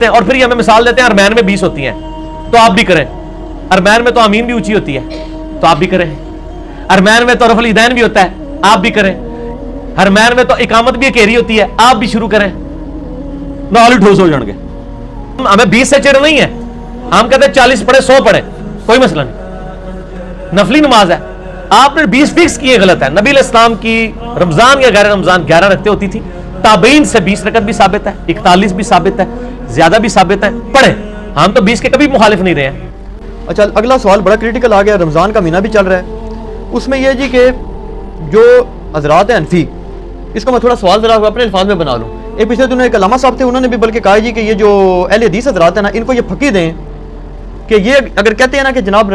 اور پھر یہ ہمیں مثال دیتے ہیں ارمین میں 20 ہوتی ہیں تو آپ بھی کریں، ارمین میں تو آمین بھی اونچی ہوتی ہے تو آپ بھی کریں، ارمین میں تو رفع الیدین بھی ہوتا ہے آپ بھی کریں، ارمین میں تو اقامت بھی اکیری ہوتی ہے آپ بھی شروع کریں، نال ٹھوس ہو جان گے۔ ہمیں 20 سے چڑھ نہیں ہے، ہم کہتے ہیں 40 پڑھے 100 پڑھے کوئی مسئلہ نہیں، نفلی نماز ہے، آپ نے 20 فکس کیے غلط ہے۔ نبی علیہ السلام کی رمضان یا غیر رمضان 11 رکعتیں ہوتی تھی، تابعین سے 20 رکعت بھی ثابت ہے، 41 بھی ثابت ہے، زیادہ بھی ثابت ہے، پڑھیں، ہم تو 20 کے کبھی مخالف نہیں رہے ہیں۔ اچھا اگلا سوال بڑا کریٹیکل آ گیا، رمضان کا مہینہ بھی چل رہا ہے، اس میں یہ جی کہ جو حضرات ہیں حنفی، اس کو میں تھوڑا سوال ذرا اپنے الفاظ میں بنا لوں۔ ایک پچھلے دنوں ایک علامہ صاحب تھے، انہوں نے بھی بلکہ کہا جی کہ یہ جو اہل حدیث حضرات ہیں نا، ان کو یہ پھکی دیں کہ یہ اگر کہتے ہیں نا کہ جناب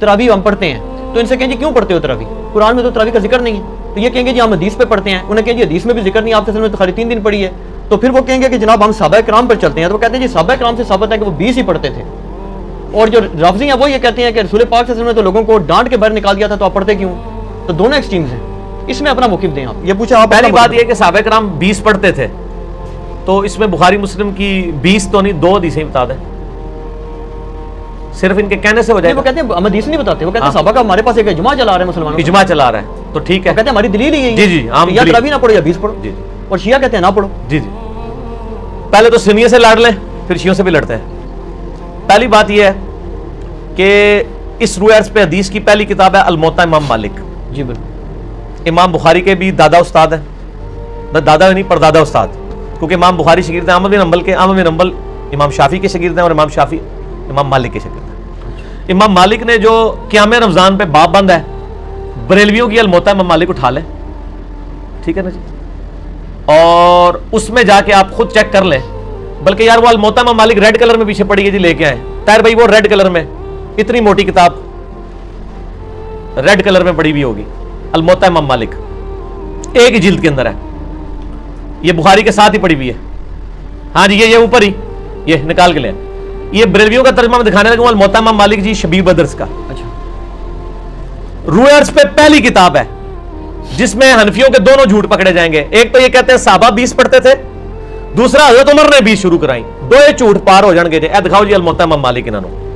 تراویح ہم پڑھتے ہیں تو ان سے کہیں جی کیوں پڑھتے ہو تراویح، قرآن میں تو تراویح کا ذکر نہیں ہے، تو یہ کہیں گے جی ہم حدیث پہ پڑھتے ہیں، انہیں کہیں جی حدیث میں بھی ذکر نہیں، آپ سے تو خالی 3 دن پڑھی ہے، تو پھر وہ کہیں گے کہ جناب ہم صحابہ کرام پر چلتے ہیں، تو وہ کہتے ہیں جی صحابہ کرام سے ثابت ہے کہ وہ 20 ہی پڑھتے تھے، اور جو رافضی ہیں وہ یہ کہتے ہیں کہ رسول پاک صلی اللہ علیہ وسلم نے تو لوگوں کو ڈانٹ کے باہر نکال دیا تھا تو آپ پڑھتے کیوں؟ تو دونوں ایکسٹریمز ہیں، اس میں اپنا موقف دیں آپ۔ یہ پوچھا آپ، پہلی بات یہ کہ صحابہ کرام 20 پڑھتے تھے، تو اس میں بخاری مسلم کی 20 تو نہیں 2 حدیثیں بتا دیں، صرف ان کے کہنے سے ہو جائے گا۔ وہ کہتے ہیں ہم حدیث نہیں بتاتے، وہ کہتے ہیں صحابہ کا ہمارے پاس ایک اجماع چلا رہے ہیں مسلمانوں، اجماع چلا رہا ہے تو ٹھیک ہے، وہ کہتے ہیں ہماری دلیل ہی جی جی ہے یا تراویح نہ پڑھو یا 20 پڑھو، جی اور شیعہ کہتے ہیں نہ پڑھو۔ جی جی پہلے تو سنیوں سے لڑ لیں پھر شیعوں سے بھی لڑتے ہیں۔ پہلی بات یہ ہے کہ اس روح عرض پہ حدیث کی پہلی کتاب ہے الموطا امام مالک، جی بالکل، امام بخاری کے بھی دادا استاد ہیں، دادا نہیں پردادا استاد، کیونکہ امام بخاری شاگرد ہیں احمد بن حنبل کے، احمد بن حنبل امام شافعی کے شاگرد ہیں اور امام شافعی امام مالک کے شاگرد ہیں۔ امام مالک نے جو قیام رمضان پہ باب بند ہے، بریلویوں کی الموطا امام مالک اٹھا لیں، ٹھیک ہے نا جی، اور اس میں جا کے آپ خود چیک کر لیں، بلکہ یار وہ الموطا امام مالک ریڈ کلر میں پیچھے پڑی ہے جی، لے کے آئے طاہر بھائی، وہ ریڈ کلر میں اتنی موٹی کتاب ریڈ کلر میں پڑی ہوئی ہوگی، الموطا امام مالک ایک ہی جلد کے اندر ہے، یہ بخاری کے ساتھ ہی پڑی ہوئی ہے، ہاں جی یہ اوپر ہی یہ نکال کے لیں، یہ بریلویوں کا ترجمہ میں دکھانے لگا ہوں، الموطا امام مالک جی شبیب بدرس کا، اچھا روح عرض پہ پہلی کتاب ہے جس میں حنفیوں کے دونوں جھوٹ پکڑے جائیں گے۔ ایک تو یہ کہتے ہیں صحابہ 20 پڑھتے تھے، دوسرا حضرت عمر نے 20 شروع کرائی، دو یہ جھوٹ پار ہو جان گے جی۔ اے دکھاؤ جی الموطا امام مالک انہوں۔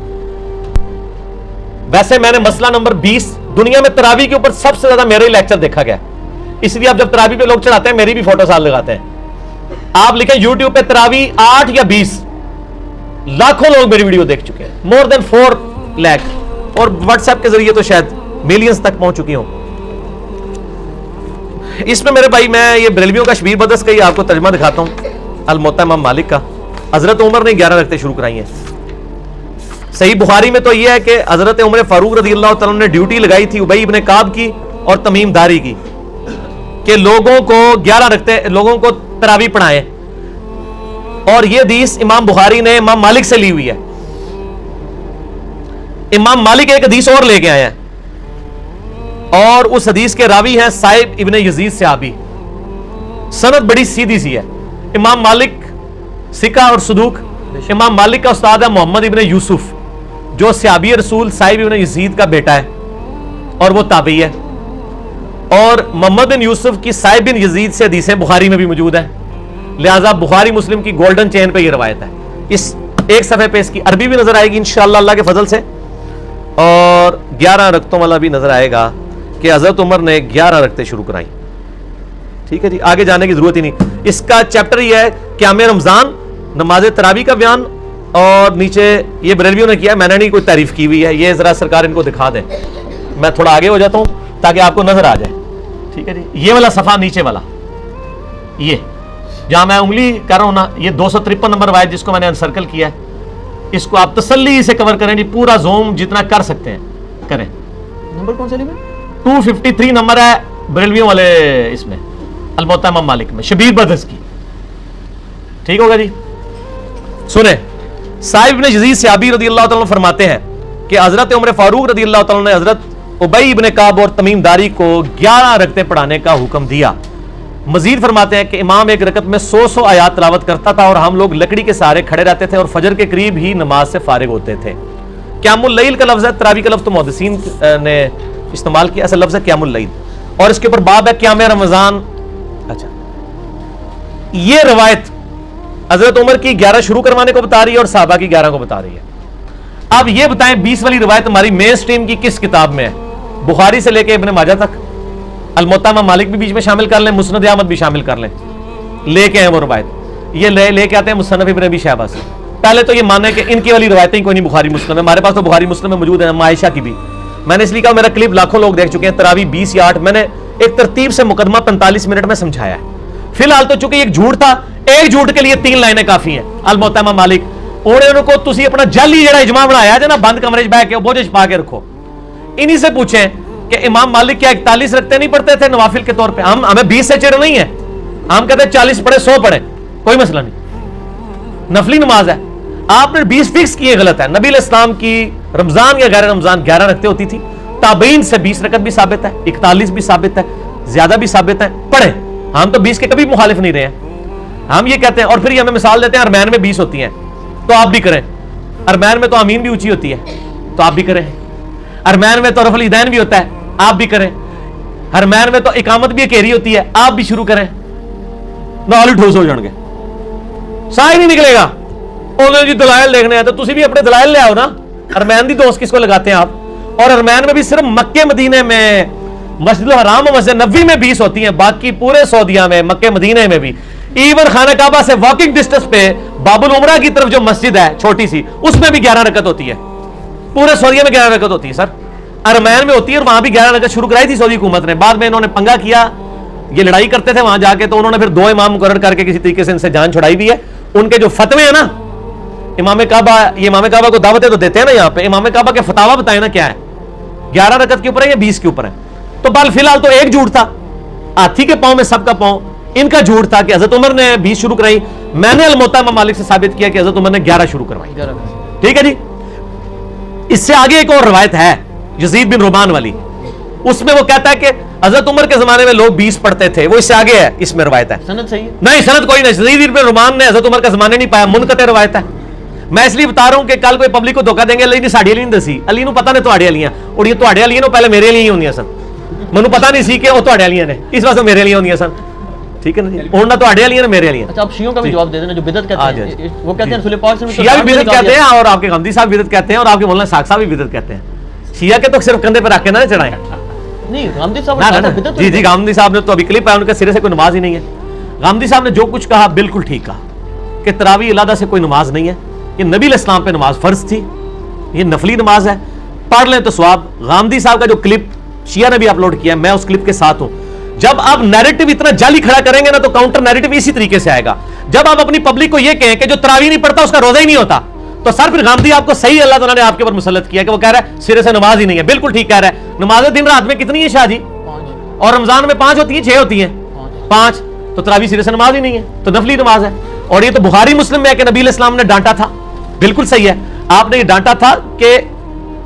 ویسے میں نے مسئلہ نمبر 20 دنیا میں تراویح کے اوپر سب سے زیادہ میرا ہی لیکچر دیکھا گیا، اس لیے اب جب تراویح پہ لوگ چڑھاتے ہیں میری بھی فوٹو ساتھ لگاتے ہیں۔ آپ لکھیں یوٹیوب پہ تراویح 8 یا 20، لاکھوں لوگ میری ویڈیو دیکھ چکے ہیں، مور دین 4 لاکھ، اور واٹس ایپ کے ذریعے تو شاید ملینز تک پہنچ چکی ہوں۔ اس میں میرے بھائی میں یہ بریلویوں کا شبیر بدرس کا ہی آپ کو ترجمہ دکھاتا ہوں، الموطا امام مالک کا۔ حضرت عمر نے 11 رکعتیں شروع کرائی ہیں۔ صحیح بخاری میں تو یہ ہے کہ حضرت عمر فاروق رضی اللہ تعالیٰ نے ڈیوٹی لگائی تھی ابی ابن کعب کی اور تمیم داری کی کہ لوگوں کو 11 رکعتیں لوگوں کو تراویح پڑھائیں، اور یہ حدیث امام بخاری نے امام مالک سے لی ہوئی ہے۔ امام مالک ایک حدیث اور لے کے آئے ہیں، اور اس حدیث کے راوی ہیں صائب ابن یزید صحابی، سند بڑی سیدھی سی ہے۔ امام مالک ثقہ اور صدوق، امام مالک کا استاد ہے محمد ابن یوسف جو صحابی رسول صائب ابن یزید کا بیٹا ہے اور وہ تابعی ہے، اور محمد بن یوسف کی صائب بن یزید سے حدیثیں بخاری میں بھی موجود ہیں، لہذا بخاری مسلم کی گولڈن چین پہ یہ روایت ہے۔ اس ایک صفحے پہ اس کی عربی بھی نظر آئے گی انشاءاللہ اللہ کے فضل سے، اور 11 رکعتوں والا بھی نظر آئے گا کہ حضرت عمر نے 11 رکعتیں شروع کرائی، ٹھیک ہے جی، آگے جانے کی ضرورت ہی نہیں۔ اس کا چیپٹر یہ ہے قیام رمضان، نماز تراویح کا بیان، اور نیچے یہ بریلویوں نے کیا ہے، میں نے نہیں کوئی تعریف کی ہوئی ہے، یہ ذرا سرکار ان کو دکھا دیں، میں تھوڑا آگے ہو جاتا ہوں تاکہ آپ کو نظر آ جائے، ٹھیک ہے جی۔ یہ والا صفحہ نیچے والا، یہ جہاں میں انگلی کر رہا ہوں نا، یہ 253 نمبر روایت جس کو میں نے انسرکل کیا ہے، اس کو آپ تسلی سے کور کریں جی، پورا زوم جتنا کر سکتے ہیں کریں۔ نمبر کون سا لیا؟ 253 نمبر ہے بریلویوں والے اس میں، الموطا امام مالک میں، شبیر بدرس کی، ٹھیک ہوگا جی۔ سنیں، صائب ابن یزید صحابی رضی اللہ تعالیٰ فرماتے ہیں کہ حضرت عمر فاروق رضی اللہ تعالیٰ نے حضرت ابی ابن کعب اور تمیم داری کو 11 رکعتیں پڑھانے کا حکم دیا۔ مزید فرماتے ہیں کہ امام ایک رکعت میں 100 آیات تلاوت کرتا تھا، اور ہم لوگ لکڑی کے سہارے کھڑے رہتے تھے اور فجر کے قریب ہی نماز سے فارغ ہوتے تھے۔ قیام اللیل کا لفظ ہے، تراویح کا لفظ تو محدثین نے استعمال کیا، اصل لفظ ہے قیام اللیل، اور اس کے اوپر باب ہے قیام رمضان۔ اچھا، یہ روایت حضرت عمر کی 11 شروع کروانے کو بتا رہی ہے اور صحابہ کی 11 کو بتا رہی ہے. اب یہ بتائیں 20 والی روایت ہماری مین سٹریم کی کس کتاب میں ہے؟ بخاری سے لے کے ابن ماجہ تک. الموطا امام مالک بھی بیچ میں شامل کر لیں, مسند احمد بھی شامل کر لیں, لے کے ہیں وہ روایت. یہ لے کے آتے ہیں مصنف ابن ابی شیبہ سے. پہلے تو یہ ماننا ہے کہ ان کی والی روایتیں کوئی نہیں بخاری مسلم ہے. ہمارے پاس تو بخاری مسلم میں موجود ہیں, عائشہ کی بھی. میں نے اس لیے کہا میرا کلپ لاکھوں لوگ دیکھ چکے ہیں, تراویح 20 یا 8. میں نے ایک ترتیب سے مقدمہ 45 منٹ میں سمجھایا ہے. فی الحال تو چونکہ ایک جھوٹ تھا, ایک جھوٹ کے لیے 3 لائنیں کافی ہیں. الموطا امام مالک انہوں کو تسی اپنا جعلی جڑا اجماع بنایا ہے نا, بند کمرے بیٹھ کے بوجھ چھپا کے رکھو. انہی سے پوچھیں کہ امام مالک کیا 41 رکھتے نہیں پڑھتے تھے نوافل کے طور پہ؟ ہمیں 20 سے چڑھ نہیں ہے, ہم کہتے ہیں 40 پڑھے 100 پڑھے, کوئی مسئلہ نہیں, نفلی نماز ہے. آپ نے 20 فکس کیے, غلط ہے. نبی علیہ السلام کی رمضان یا غیر رمضان 11 رکھتے ہوتی تھی. تابعین سے 20 رکعت بھی ثابت ہے, 41 بھی ثابت ہے, زیادہ بھی ثابت ہے, پڑھیں. ہم تو 20 کے کبھی مخالف نہیں رہے ہیں. ہم یہ کہتے ہیں, اور پھر یہ ہمیں مثال دیتے ہیں ارمین میں 20 ہوتی ہیں تو آپ بھی کریں. ارمین میں تو آمین بھی اونچی ہوتی ہے تو آپ بھی کریں. ارمین میں تو رفع الیدین بھی ہوتا ہے, آپ بھی کریں. ارمین میں تو اقامت بھی اکیری ہوتی ہے, آپ بھی شروع کریں. نال ٹھوس ہو جان گے, سا ہی نہیں نکلے گا. انہوں نے دلائل دیکھنے ہیں تو تسی بھی اپنے دلائل لے آؤ نا. ارمین دی دوست کس کو لگاتے ہیں آپ؟ اور ارمین میں بھی صرف مکے مدینے میں, مسجد الحرام اور مسجد نبوی میں 20 ہوتی ہیں, باقی پورے سعودیہ میں, مکے مدینے میں بھی, ایون خانہ کعبہ سے واکنگ ڈسٹنس پہ باب العمرہ کی طرف جو مسجد ہے چھوٹی سی, اس میں بھی 11 رکعت ہوتی ہے. پورے سعودیہ میں 11 رکعت ہوتی ہے سر. ارمین میں ہوتی ہے, اور وہاں بھی 11 رکعت شروع کرائی تھی سعودی حکومت نے. بعد میں انہوں نے پنگا کیا, یہ لڑائی کرتے تھے وہاں جا کے, تو انہوں نے پھر 2 امام مقرر کر کے کسی طریقے سے ان سے جان چھڑائی بھی ہے. ان کے جو فتوے ہیں نا امام کعبہ, یہ امام کعبہ کو دعوتیں تو دیتے ہیں نا یہاں پہ, امام کعبہ کے فتاوا بتائیں نا کیا ہے, 11 رکعت کے اوپر ہے یا 20 کے اوپر ہے. تو بال فی الحال تو ایک جھوٹ تھا, ہاتھی کے پاؤں میں سب کا پاؤں. ان کا جھوٹ تھا کہ حضرت عمر نے 20 شروع کرائی. میں نے الموطا امام مالک سے ثابت کیا کہ حضرت عمر نے 11 شروع کروائی. ٹھیک ہے جی. اس سے آگے ایک اور روایت ہے یزید بن رومان والی, اس میں وہ کہتا ہے کہ حضرت عمر کے زمانے میں لوگ 20 پڑھتے تھے. وہ اس سے آگے ہے, اس میں روایت ہے. سند صحیح ہے؟ نہیں, سند کوئی نہیں. یزید بن رومان نے حضرت عمر کا زمانے نہیں پایا, منقطع روایت ہے. میں اس لیے بتا رہا ہوں کہ کل کوئی پبلک کو دھوکہ دیں گے, علی نے ساڑی علی نہیں دسی, علی نو پتہ نہیں تواڈے علیاں, اور یہ تواڈے علیاں پہلے میرے لیے ہی ہوندیاں سن. مینوں پتہ نہیں سی کہ وہ تواڈے علیاں نے, اس واسطے میرے لیے ہوندیاں سن. ٹھیک ہے نا جی, اور نہ تواڈے علیاں نے میرے علیاں. اچھا آپ شیعوں کا بھی جواب دے دینا جو بدعت کہتے ہیں. وہ کہتے ہیں رسول پاک صلی اللہ علیہ وسلم شیعہ بھی بدعت کہتے ہیں, اور آپ کے غامدی صاحب بدعت کہتے ہیں, اور آپ کے مولانا ساق صاحب بھی بدعت کہتے ہیں. شیعہ کے تو صرف کندھے پہ رکھ کے نہ چڑھائیں. نہیں, غامدی صاحب جی جی, غامدی صاحب نے تو ابھی کلپ ہے, ان کے سرے سے کوئی نماز ہی نہیں ہے. غامدی صاحب نے جو کچھ کہا بالکل ٹھیک کہا کہ تراویح علیحدہ سے کوئی نماز نہیں ہے. یہ نبی علیہ السلام پہ نماز فرض تھی, یہ نفلی نماز ہے, پڑھ لیں تو ثواب. غامدی صاحب کا جو کلپ شیعہ نے بھی اپلوڈ کیا ہے, میں اس کلپ کے ساتھ ہوں. جب آپ نیریٹو اتنا جعلی کھڑا کریں گے نا تو کاؤنٹر نیریٹو اسی طریقے سے آئے گا. جب آپ اپنی پبلک کو یہ کہیں کہ جو تراویح نہیں پڑھتا اس کا روزہ ہی نہیں ہوتا, تو سر پھر غامدی آپ کو صحیح اللہ تعالیٰ نے آپ کے اوپر مسلط کیا کہ وہ کہہ رہا ہے سرے سے نماز ہی نہیں ہے. بالکل ٹھیک کہہ رہا ہے. نمازیں دن رات میں کتنی ہیں شاہ جی؟ 5, اور رمضان میں 5 ہوتی ہیں, 6 ہوتی ہیں, 5. تو تراویح سرے سے نماز ہی نہیں ہے, تو نفلی نماز ہے. اور یہ تو بخاری مسلم میں ہے کہ نبی علیہ السلام نے ڈانٹا تھا. بالکل صحیح ہے, آپ نے یہ ڈانٹا تھا کہ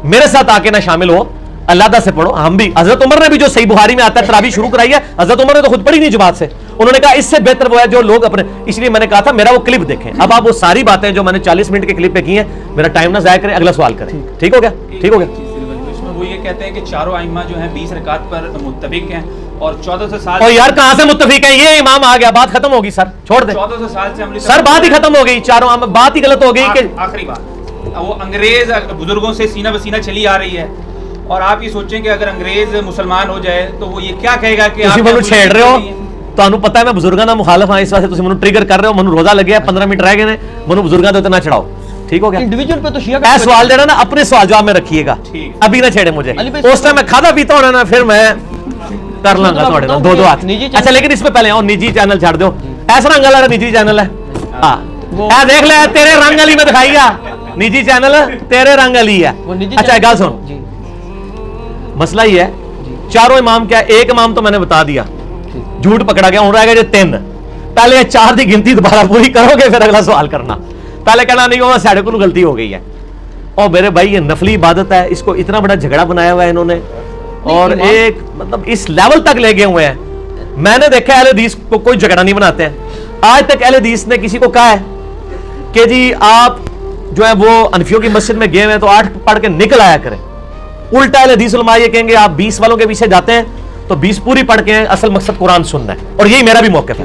میرے ساتھ آ کے نہ شامل ہو, اللہ سے پڑھو. ہم بھی, حضرت عمر نے بھی جو صحیح بخاری میں آتا ہے تراویح شروع کرائی ہے, حضرت عمر نے تو خود پڑھی نہیں جماعت سے. انہوں نے کہا اس سے بہتر وہ ہے جو لوگ اپنے, اس لیے میں نے کہا تھا میرا وہ کلپ دیکھیں. اب آپ وہ ساری باتیں جو میں نے 40 منٹ کے کلپ پہ کی ہیں, میرا ٹائم نہ ضائع کریں, اگلا سوال کریں. ٹھیک ہو گیا؟ ٹھیک ہو گیا. وہ یہ کہتے ہیں کہ چاروں ائمہ جو ہیں 20 رکعت پر متفق ہیں, اور 1400 سال. اور یار کہاں سے متفق ہیں؟ یہ امام آ گیا, بات ختم ہوگی سر, چھوڑ دیں. 1400 سال سے ہم سر بات ہی ختم ہو گئی, چاروں بات ہی غلط ہو گئی کہ آخری بات وہ انگریز بزرگوں سے سینہ بسینہ چلی آ رہی ہے. اور آپ یہ سوچیں کہ اگر انگریز مسلمان ہو جائے تو وہ یہ کیا کہے گا کہ آپ منو چھیڑ رہے ہو. تمہیں پتہ ہے میں بزرگاں دا مخالف ہاں, اس واسطے تسی منو ٹریگر کر رہے ہو. منو روزہ لگیا 15 منٹ رہ گئے نے, منو بزرگاں دے اتنا چڑھاؤ. ٹھیک ہو گیا؟ انڈیویجول پہ تو شیعہ اے سوال دینا نا اپنے سوال جواب میں رکھیے گا, ابھی نہ چھیڑے مجھے. اس ٹائم میں کھادا پیتا ہونا نا, پھر میں کر لوں گا تھوڑے دو ہاتھ. اچھا لیکن اس پہ پہلے اور نجی چینل چھڑ دو. ایسا رنگ والا نجی چینل ہے, ہاں دیکھ لے تیرے رنگ والی میں دکھائی گا, نجی چینل تیرے رنگ والی ہے. اچھا گل سن, مسئلہ یہ ہے چاروں امام کیا, ایک امام تو میں نے بتا دیا, جھوٹ پکڑا گیا. ہوں رہ گئے جو 3. پہلے 4 دی گنتی دوبارہ پوری کرو گے, پھر اگلا سوال کرنا. پہلے کہنا نہیں ہوگا ساڑھے کو غلطی ہو گئی ہے. اور میرے بھائی یہ نفلی عبادت ہے, اس کو اتنا بڑا جھگڑا بنایا ہوا ہے انہوں نے, اور ایک مطلب اس لیول تک لے گئے ہوئے ہیں. میں نے دیکھا اہل حدیث کو کوئی جھگڑا نہیں بناتے ہیں. آج تک اہل حدیث نے کسی کو کہا ہے کہ جی آپ جو ہے وہ انفیوں کی مسجد میں گئے ہوئے ہیں تو 8 پڑھ کے نکل آیا کریں. الٹا اہل حدیث علماء یہ کہیں گے آپ 20 والوں کے پیچھے جاتے ہیں تو 20 پوری پڑھ کے ہیں, اصل مقصد قرآن سننا ہے. اور یہی میرا بھی موقف ہے.